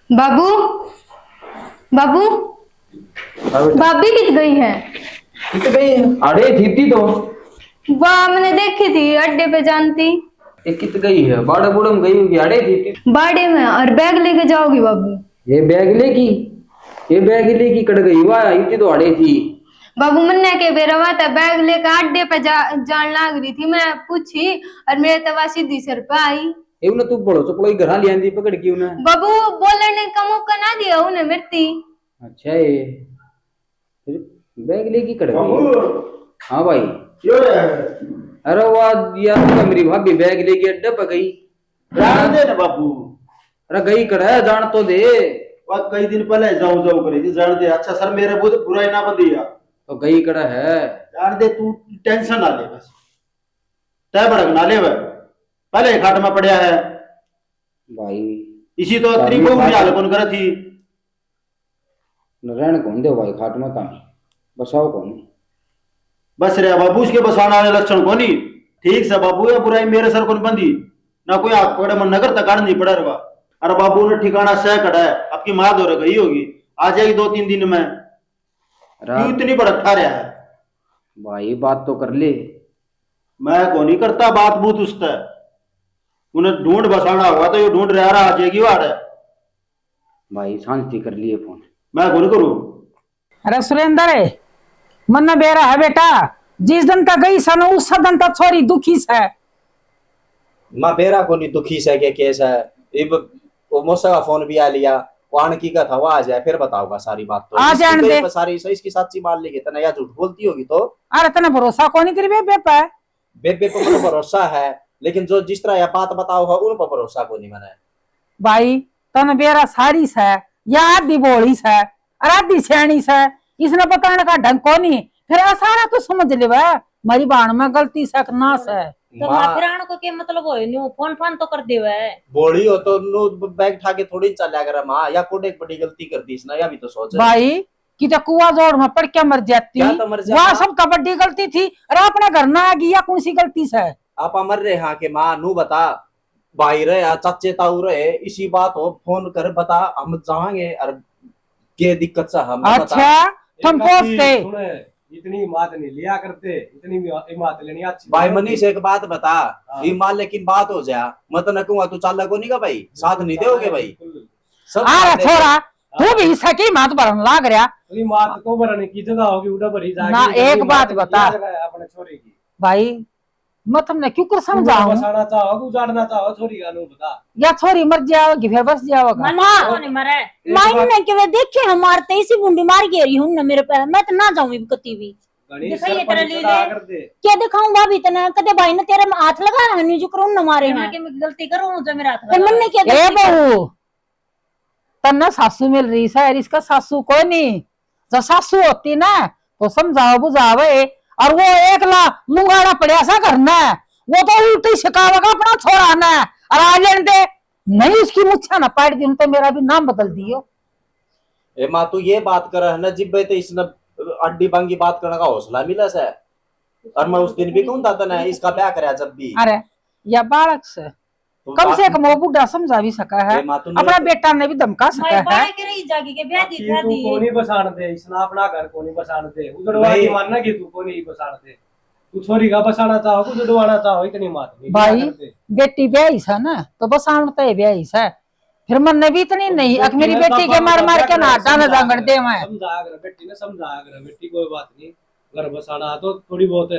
बाबू बाबू भाभी कित गई है? अरे थी तो वाह मैंने देखी थी अड्डे पे जानती। ये कित गई है? बाड़ा बूढ़ा में गई होगी, अड़े थी बाड़े में। और बैग लेके जाओगी बाबू? ये बैग लेकी कट गई, वाह इतनी तो अड़े थी। बाबू मन्ने के बेरवा था, बैग लेकर अड्डे पे जान लाग रही थी, मैं पूछी और मेरे तवा सीधी सर पे आई। एवं तू बड़ो चपड़ो घर लिया दी पकड़ के उन्हें। बाबू बोलने का मौका ना दिया उन्हें मरती। अच्छा ये बैग लेकी कट गई। हाँ भाई। अरे वाह यार, मेरी भाभी बैग लेके अड्डे पे गई। जान दे ना बाबू। अरे गई कड़ा जान तो दे। वह कई दिन पहले जाऊं जाऊं करी थी, जान दे। अच्छा सर मेरे बहुत बुराई ना बंदिया तो गई कड़ा है। जान दे, तू टेंशन ना ले, बस तय भड़क ना ले। वह पहले घाट में पड़ा है भाई, इसी तो तरीकों में हाल कौन कर थी। रहन कौन दे भाई, खाट में काम बसाओ कौन बस रे बाबू, उसके बसाने वाले लक्षण को नहीं। ठीक से बाबू, या बुराई मेरे सर कौन बंदी ना, कोई आग पकड़े मन नगर तक नहीं पड़ा रहा। अरे बाबू ने ठिकाना सह कड़ा है, आपकी माँ दो गई होगी, आ जाएगी 2-3 दिन में। क्यों इतनी भड़क खा रहा है भाई? बात तो कर ले। मैं को नहीं करता बात बूत उससे। उन्हें ढूंढ बसाना हुआ तो ये ढूंढ रहा आ जाएगी वाड़। भाई शांति कर लिए फोन, मैं को नहीं करूं। अरे सुरेंद्र मन बेरा है बेटा, जिस दिन तक गई सन उस दिन तक छोरी दुखी से। माँ बेरा को नहीं दुखी से के केस है। इब वो मौसा का फोन भी आ लिया, वाण की का था, वो आ जाए फिर बताऊंगा सारी बात। तो आ जान दे सारी सही इसकी सच्ची मान लेगी तना, या झूठ बोलती होगी तो। अरे तने भरोसा कौन नहीं तेरी बेबे पे? बेबे पर मुझे भरोसा है, लेकिन जो जिस तरह यह बात बताओ है उन पर भरोसा को नहीं मैंने। भाई तन बेरा सारी से या आधी बोली से और आधी सियाणी से, इसने बताने का ढंग को नहीं। फिर सारा तो समझ ले मेरी बाण में गलती से नाश है। तो माफिरान को क्या मतलब हो न्यू फोन फान तो कर देवे है। बोली हो तो नु बैग उठा के थोड़ी चला कर माँ, या कोई एक बड़ी गलती कर दी इसने, या भी तो सोच भाई कि तो कुआ जोड़ में पड़ क्या मर जाती, क्या तो मर जाता? वहाँ सब कबड्डी गलती थी और अपने घर ना आ गई या कौन सी गलती से? आप मर रहे हाँ के माँ नू बता, भाई रहे या चाचे ताऊ रहे, इसी बात हो फोन कर बता, हम जाएंगे और के दिक्कत से हम अच्छा तुम पहुंचते इतनी हिम्मत नहीं लिया करते, इतनी हिम्मत लेनी अच्छी। भाई मनीष एक बात बता, ये मान लेकिन बात हो जाए मैं तो न कहूँगा तू चाल को नहीं का भाई, साथ नहीं दोगे भाई सब। अरे छोरा तू भी सकी मात भरन लाग रहा। मात को भरने की जगह होगी उड़ा भरी जाएगी ना एक बात बता अपने छोरे की भाई, मैं तुमने क्यों कर समझाऊं? बसाना चाहो उजाड़ना चाहो छोरी का नु बता, या छोरी मर जाओगी फिर बस जाओगा। नहीं मरे माइन ने के वे देखे हम मारते इसी बुंडी मार के रही हूं ना मेरे पे, मैं तो ना जाऊं कती भी। घनी दिखाइए सर पर तेरा लीले। चढ़ा कर दे। क्या दिखाऊं भाभी तना कदे भाई ने तेरे में हाथ लगा है नी जो करूं न मारे मैं ना कि मैं गलती करूं जो मेरा हाथ फिर लगा। मन ने क्या ए गलती की? बहू तन्ना सासू मिल रही है, इसका सासू को नहीं। जब सासू होती ना तो समझाओ बुझावे, और वो एकला लुंगाड़ा पड़िया सा करना है, वो तो उल्टी शिकावगा अपना छोड़ाना है। और आ लेने दे, नहीं उसकी मुच्छा ना पाड़ दी तो मेरा भी नाम बदल दियो। ए माँ तू ये बात कर है ना जिब तो इसने अड्डी बंगी बात करने का हौसला मिला से। और मैं उस दिन भी कहूँ था ना इसका ब्याह कराया जब भी अरे या बालक से तो कम से बात- कम वो बुढ़ा समझा भी सका है, ए माँ तू अपना बेटा ने भी धमका सका मैं है। बाय के रही जागी के ब्याह दी कि था तू दी। कोनी बसान दे इसना अपना घर कोनी बसान दे उजड़वा नहीं। की मानना कि तू कोनी बसान दे। तू छोरी का बसाना चाहो कुछ उड़वाना चाहो इतनी बात नहीं भाई क्या करते? बेटी ब्याही सा ना तो बस आमता है ब्याही सा, फिर मन ने भी इतनी नहीं अक मेरी ने बेटी के मार मार के ना हटा ना जागड़ दे मैं। समझा कर बेटी ने समझा कर बेटी कोई बात नहीं घर बसाना तो थोड़ी बहुत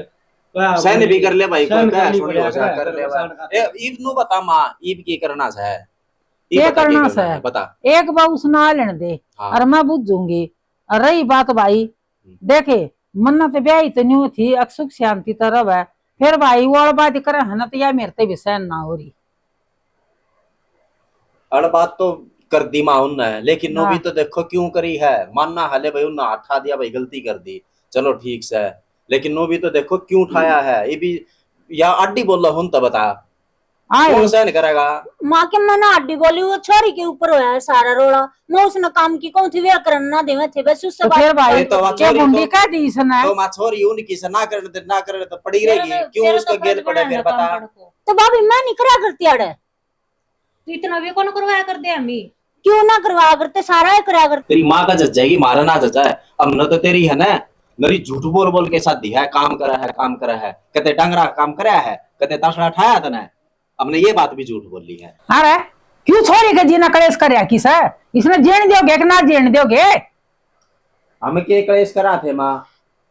सहन भी कर ले भाई कोई सहन क्या करनी छोड़ पड़ेगा, हो जा कर घर ले बसाना भाई। का। ए ईब नु बता माँ ईब की करना है ये करना से बता। एक बार सुना लेने दे हाँ। और मैं बुझूंगी। और रही बात भाई देखे मन्नत ब्याही तो न्यू थी अक्सुक शांति तरह है, फिर भाई वो बात करे है ना तो या मेरे ते भी सहन ना हो रही। अड़ बात तो कर दी माँ उनने, लेकिन नो हाँ। भी तो देखो क्यों करी है। मानना हले भाई उन्हें हटा दिया भाई गलती कर दी चलो ठीक से, लेकिन नो भी तो देखो क्यों उठाया है ये भी। या अड्डी बोल रहा हूं तो बता आए कौन सहन करेगा। माँ के मना हड्डी बोली वो छोरी के ऊपर होया है सारा रोड़ा। मैं उसने काम की कौन थी वे करना देवे थे बस उससे तो फिर भाई ये तो ये छोरी बुंडी तो- का दी इसने तो माँ छोरी उनकी से ना करे तो पड़ी रहेगी क्यों तेरा उसको तो गेल फर्ज पड़े बना फिर है बता। काम को। तो भाभी मैं नहीं करा करती अड़े तू इतना भी कौन करवाया कर दे अम्मी। क्यों ना करवा करते सारा ही करा करते। तेरी माँ का जज जाएगी मारा ना जजा है। अब न तो तेरी है ना मेरी झूठ बोल बोल के शादी है काम करा है कते डंगरा काम कराया है कते तसड़ा ठाया था ना। हमने ये बात भी झूठ बोली है। अरे क्यों छोरी के जीना कलेश कर किस है, इसने जेन दोगे कि ना जेन दोगे। हम के क्लेश करा थे माँ,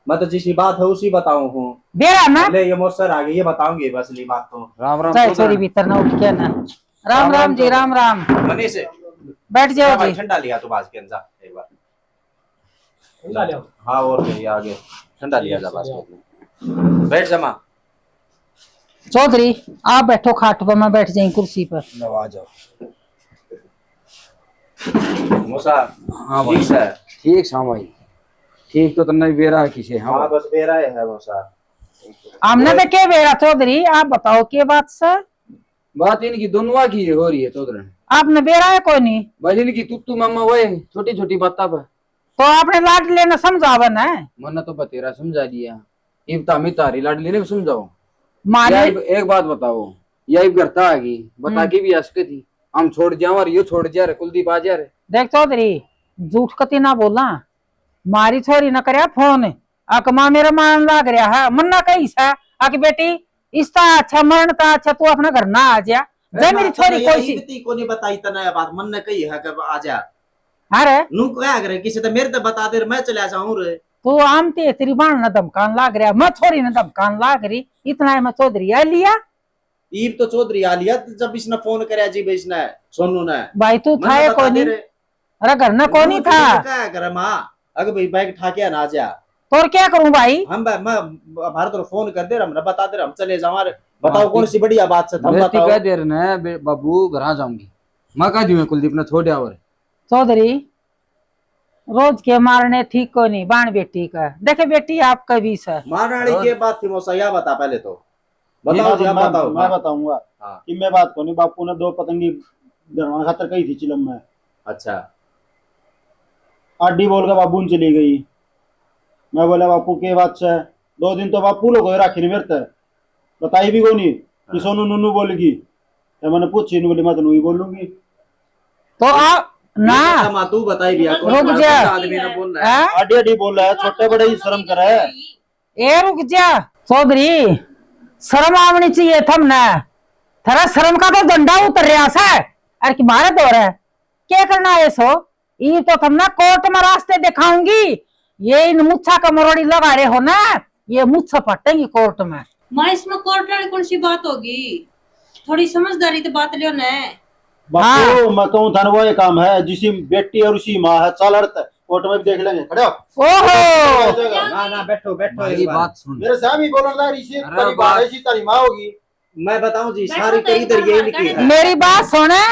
मैं तो जिसी बात है उसी बताऊं हूँ। बेरा ना ले ये मोसर आ गई ये बताऊंगी असली बात तो। राम राम चाहे छोरी भीतर ना उठ के ना। राम राम जी राम राम। मनीष बैठ जाओ भाई जी। ठंडा लिया तो बाज के अंदर एक बार। ठंडा ले आओ। हाँ और फिर ये आगे ठंडा लिया जा बाज के बैठ जा माँ। चौधरी आप बैठो खाट पर, मैं बैठ जाई कुर्सी पर। आ जाओ। मोसा हाँ भाई। ठीक है। ठीक सा भाई ठीक तो तन्ने बेरा है किसे। हाँ बस बेरा है मोसा। हमने तो क्या बेरा चौधरी आप बताओ के बात से। बात इनकी दोनों की हो रही है चौधरी। आपने बेरा है कोई नहीं भाई इनकी तू मामा वो छोटी छोटी बात पर तो आपने लाड लेना समझावन है। मन तो बतेरा समझा दिया इब तामी तारी लाडली ने भी समझाओ। मारे या एक बात बताओ या इब करता आ गई बता के भी हंस के थी हम छोड़ जाओ और ये छोड़ जा रहे कुलदीप आ जा रहे। देख चौधरी झूठ कती ना बोला, मारी छोरी न करया फोन आक माँ मेरा मान लाग रहा है मन ना कही सा आके बेटी इसका अच्छा मरण का अच्छा तू अपना घर ना आ जा। जय मेरी छोरी कोई सी को नहीं बताई तना बात मन ने कही है कब आ जा। अरे नू क्या करे किसी तो मेरे तो बता दे मैं चला जाऊं रे। तू आमते तेरी बाण न धमकान लाग रहा, मैं छोरी न धमकान लाग रही इतना है मैं चौधरी आ लिया। ईब तो चौधरी आ लिया जब इसने फोन कराया जी इसने सोनू ने भाई तू मन था ने बता कोई दे नहीं, रे। अरे घर न कोई नहीं था क्या करे माँ अगर भाई बैग ठाके ना जा तो क्या करूं भाई। हम मैं भारत को फोन कर दे रहा हम बता दे रहा हम चले जाओ। बताओ कौन सी बढ़िया बात से हम बताओ। कह दे रहे बाबू घर जाऊंगी मैं कह दी कुलदीप ने छोड़ और चौधरी रोज के मारने ठीक को नहीं बाण बेटी का देखे बेटी आपका भी सर महारानी के बात थी मौसा या बता पहले तो बताओ जी आप बताओ। मैं बताऊंगा हाँ। कि मैं बात को नहीं बापू ने 2 पतंगी दरवान खातर कही थी चिलम में अच्छा आडी बोल के बाबू ने चली गई। मैं बोला बापू के बात से 2 दिन तो बापू लोग राखी नहीं मेरते बताई भी को नहीं कि सोनू नूनू बोलेगी मैंने पूछी नहीं बोली मैं तो नहीं बोलूंगी। तो आप ना माँ तू बताई भैया रुक जा। आदमी ने बोल रहा है। हैं? आडी आडी बोल रहा है छोटे बड़े ही शर्म करे। ए रुक जा चौधरी शर्म आवनी चाहिए थमने थरा शर्म का तो डंडा उतर रहा सा अरे कि मारे तो रहा क्या करना है सो ये तो थमना कोर्ट में रास्ते दिखाऊंगी ये इन मुच्छा का मरोड़ी लगा रहे हो ना ये मुच्छा फटेंगी कोर्ट में। माँ इसमें कोर्ट वाली कौन सी बात होगी, थोड़ी समझदारी तो बात लियो ना। बापू मैं कहूँ था वो ये काम है जिसी बेटी और उसी माँ है चल अर्थ कोर्ट में भी देख लेंगे, खड़े हो। ओहो ना ना बैठो बैठो भाई एक बार। बात सुन। मेरे साहब ही बोलना है, ऋषि अरे तेरी बात- ऐसी तेरी माँ होगी। मैं बताऊं जी बैठो सारी तो एक करी बार यही मार लिखी डाले। है। मेरी बात सुने,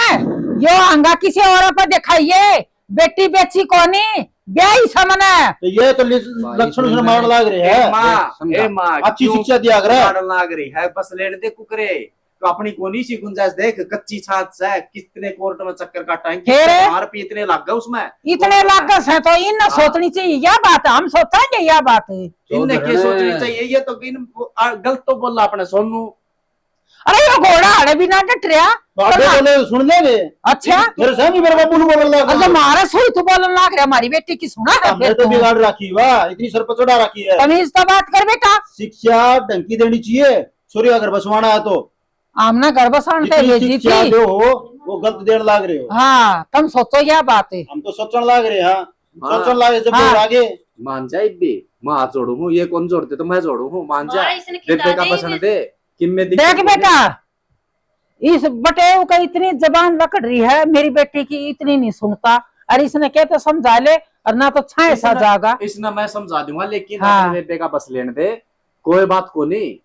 यो अंगा किसी और पर दिखाइए, बेटी बेची कोनी ब्याही समने। तो ये तो लक्षण से मार लाग रहे ए हैं। माँ ए माँ अच्छी क्यों शिक्षा दिया कर। मारन लाग रही है, बस लेने दे कुकरे। तो अपनी कोनी सी गुंजाइश देख, कच्ची छात से कितने कोर्ट में चक्कर काटाएंगे, फिर? कितने RP इतने लग गए उसमें। इतने लागत है तो इन हाँ। सोचनी चाहिए, यह बात है, हम सोचेंगे यह बात है। इनने क्या सोचनी चाहिए, ये तो गलत तो बोला अपने सोनू। अरे ये घोड़ा हड़े बिना डट रहा। बाबे बोले सुन लेंगे। अच्छा मेरे साहब ही मेरे बाबू ने बोल अच्छा रहा मारा सोई तो बोलन लाग रहा, हमारी बेटी की सुना है हमने फिर तो तू। बिगाड़ रखी, वाह इतनी सर पर चढ़ा रखी है। तमीज तो बात कर बेटा, शिक्षा ढंग की देनी चाहिए, छोरी अगर बसवाना है तो आमना घर बसानते जितनी भेजी शिक्षा थी। दो वो गलत देने लाग रहे हो। हाँ तुम सोचो यह बात है। हम तो सोचने लाग रहे हैं। हाँ। सोचने लागे जब हाँ। फिर आगे मान जा इब्बी, मैं हाथ जोड़ू हूँ, ये कौन जोड़ते तो मैं जोड़ू हूँ, मान जा। माँ इसने बेटे खिला का दी बसन फिर। दे कि मैं देख बेटा, इस बटेव का इतनी जबान लकड़ रही है, मेरी बेटी की इतनी नहीं सुनता। अरे इसने क्या तो समझा ले, और ना तो छाए सा जागा। इसने मैं समझा दूंगा, लेकिन हाँ। अपने बेटे का बस लेने दे, कोई बात को नहीं।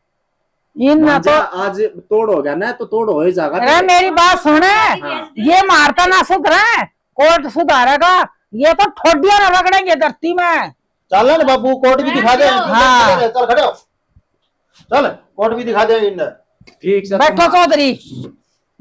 इन ना मान तो जा, आज तोड़ हो गया ना तो तोड़ हो ही जाएगा। अरे मेरी बात सुने, हाँ। ये मारता ना सुधरे, कोर्ट सुधारेगा, ये तो ठोडिया ना रगड़ेंगे धरती में। चल ना बाबू, कोर्ट भी दिखा दे। हाँ। चल खड़े हो, चल कोर्ट भी दिखा दे इन्हें। ठीक से बैठो चौधरी,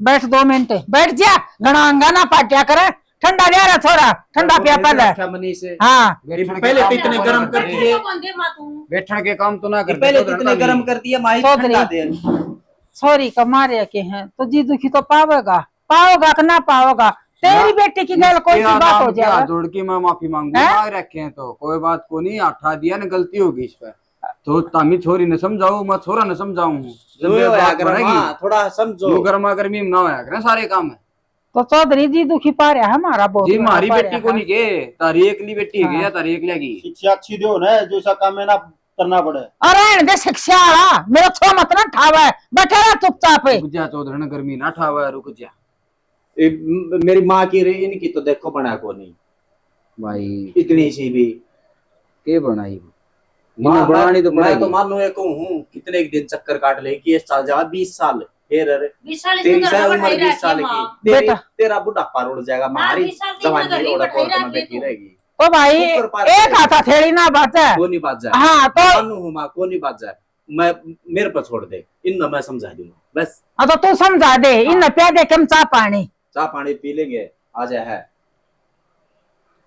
बैठ 2 मिनट बैठ जा, घना अंगाना पाटिया करे, ठंडा ले रहा थोड़ा, ठंडा पिया पहले। मनी से हाँ पहले तो इतने गर्म कर दिए, कौन दे माँ तू? बैठने के काम तो ना कर। पहले तो इतने गर्म कर दिए, माही चौधरी। ठंडा दे। सॉरी का मारे के हैं तो जी दुखी तो पावेगा, पाओगा कि ना पाओगा, तेरी बेटी की गल कोई सी बात हो हाथ जाए। जोड़ के मैं माफी मांगू, हैं? मांग रखे हैं तो कोई बात को नहीं, हटा दिया ना, गलती होगी इस पे तो तामी छोरी ने समझाऊ, मैं छोरा ने समझाऊ। जब रोए ये होया बात कर बढ़ेगी माँ, थोड़ा समझो। तो गर्मा गर्मी में ना होया करें सारे काम है। तो चौधरी जी दुखी पा रहा है हमारा बहुत जी बड़ा मारी पा बेटी रहा को है। नहीं के तारी एकली बेटी है हाँ। या तारी एक लगी। शिक्षा अच्छी दो ना, जो सा काम है ना करना पड़े। अरे दे शिक्षा वाला मेरा छो मत ना ठावा, बैठा रहा चुपचाप। रुक जा चौधरी ने, गर्मी ना ठावा, रुक जा मेरी माँ की रही, इनकी तो देखो बना को नहीं भाई। इतनी सी भी। के बनाई माँ बनानी तो मैं तो पड़ेगी। मान लो एक हूँ, कितने एक दिन चक्कर काट लेगी, 20 साल जा 20 साल फिर। अरे 20 साल तेरी इसने शायद घर उम्र बैठाई 20 साल रखी है की, माँ। तेरी बेटा। तेरा बुढ़ापा उड़ जाएगा, माँ, हमारी 20 साल की जवानी उम्र ओढ़ बैठाई कोर्ट में रखी है बैठी तू। रहेगी। तो भाई ऊपर पार एक करेगी। हाथा थेड़ी ना बात है। को नहीं बात जाए। हाँ तो मानू हूँ माँ, को नहीं बात जाए, मैं मेरे पर छोड़ दे, इन मैं समझा दूंगा बस। हाँ तो तू समझा दे, इन प्या दे के हम चाह पानी। चाह पानी पी लेंगे, आ जाए है।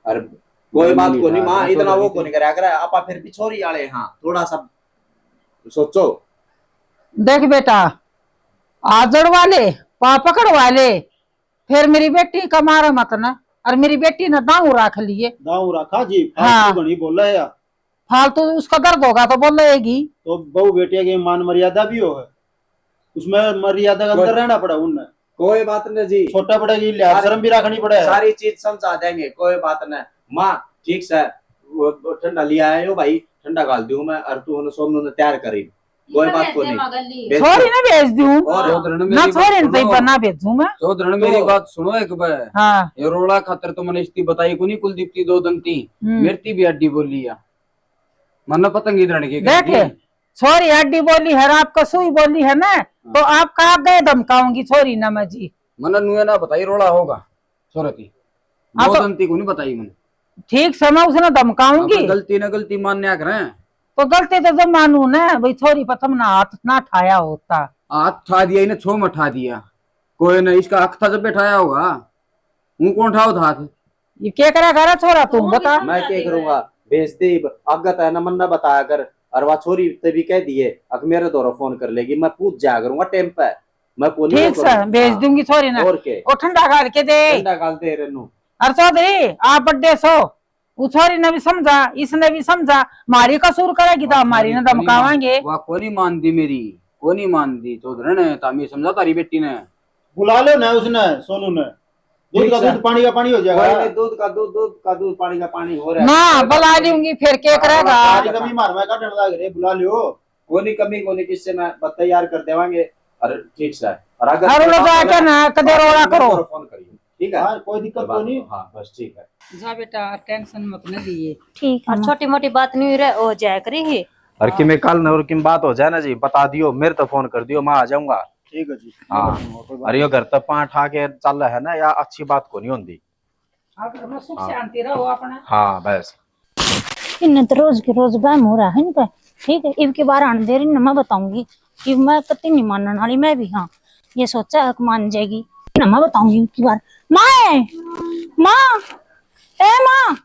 और कोई बात को नहीं माँ, इतना वो को नहीं करा कर, आपा फिर भी छोरी आले। हाँ थोड़ा सा सोचो। देख बेटा, आजड़ वाले पा पकड़ वाले, फिर मेरी बेटी का मारा मत ना, और मेरी बेटी ने दाऊ रख लिए। दाऊ रखा जी, हाँ। फालतू घनी बोल रहे हैं। फालतू उसका दर्द होगा तो बोल रहेगी। तो बहू बेटिया की मान मर्यादा भी हो है, उसमें मर्यादा के अंदर रहना पड़ा उन्हें। कोई बात नहीं जी, छोटा पड़ेगी, लिहाज शर्म भी रखनी पड़े। सारी चीज समझा देंगे, कोई बात नहीं माँ। ठीक से वो ठंडा लिया है यो भाई, ठंडा गाल दूं मैं, और तू सोनू ने तैयार करी, कोई बात को नहीं। भेज दो। छोरी ना भेज दूं और चौधरी ने ना, मेरी छोरी बात नहीं सुनो। बना भेजूं मैं। चौधरी ने मेरी बात सुनो एक बार। हाँ ये रोड़ा खातर तो मैंने इसकी बताई को नहीं, कुलदीप की 2 दंती मेरती भी अड्डी बोली है, मन पतंगी दरण की देख छोरी हड्डी बोली है, आपका सुई बोली है ना, तो आपका आप गए धमकाऊंगी छोरी ना मैं जी। मन नुए ना बताई रोड़ा होगा छोरती, हाँ 2 तो- दंती को नहीं बताई मैंने। ठीक समय उसने धमकाऊंगी, अब गलती ना गलती मान्या करें। तो गलती तो जब मानू ना भाई, छोरी प्रथम ना हाथ ना ठाया होता। हाथ ठा दिया इन्हें, छो में ठा दिया, कोई ना इसका हक था जब बैठाया होगा, मुंह कौन ठाओ था हाथ? ये क्या करा करा छोरा तुम बता। मैं क्या करूंगा, भेज दे अगत है ना, मन ना बताया कर। और वह छोरी तभी कह दिए, अब मेरे द्वारा फोन कर लेगी, मैं पूछ जाया करूंगा टेम पे, मैं को नहीं ठीक से भेज दूंगी छोरी ना, और के वो ठंडा गाल के दे। ठंडा गालते रहनू। और चौधरी आप बड्डे सो, वो छोरी ने भी समझा, इसने भी समझा, मारी कसूर करेगी तो हमारी ने धमकावांगे। वह को नहीं मान दी मेरी, को नहीं मान दी चौधरी ने, तामी समझा तारी बेटी ने। बुला लो ना उसने, सोनू ने। दूध का दूध पानी का पानी हो कोई जाएगा। नहीं, दूध का दूध, दूध का दूध, पानी का पानी हो रहा है। ना बुला लूंगी फिर क्या करेगा। सारी कमी मार मैं काटने लग रहे, बुला लियो। कोनी कमी कोनी किससे मैं तैयार कर देवांगे। और ठीक से और और लोग आके ना कदे रोड़ा करो। फोन करिए। ठीक है हाँ कोई दिक्कत तो नहीं। हाँ बस ठीक है। जा बेटा टेंशन मत न लिए। ठीक है और छोटी मोटी बात नहीं रहे हो जाया करेगी। और कि मैं कल न और किम बात हो जाए ना जी बता दियो, मेरे तो फोन कर दियो, मैं आ जाऊंगा। ठीक है जी। हाँ अरे यो घर तक पांच आके चल रहा है ना, या अच्छी बात को नहीं होती। आप घर में सुख शांति रहो अपना। हाँ बस इन्हें तो रोज के रोज बहम हो रहा है इनका। ठीक है इब के बार आने दे रही ना, मैं बताऊंगी कि मैं कति नहीं मानने वाली। मैं भी हाँ ये सोचा है कि मान जाएगी ना, मैं बताऊंगी इब की बार। माँ है माँ, ए माँ।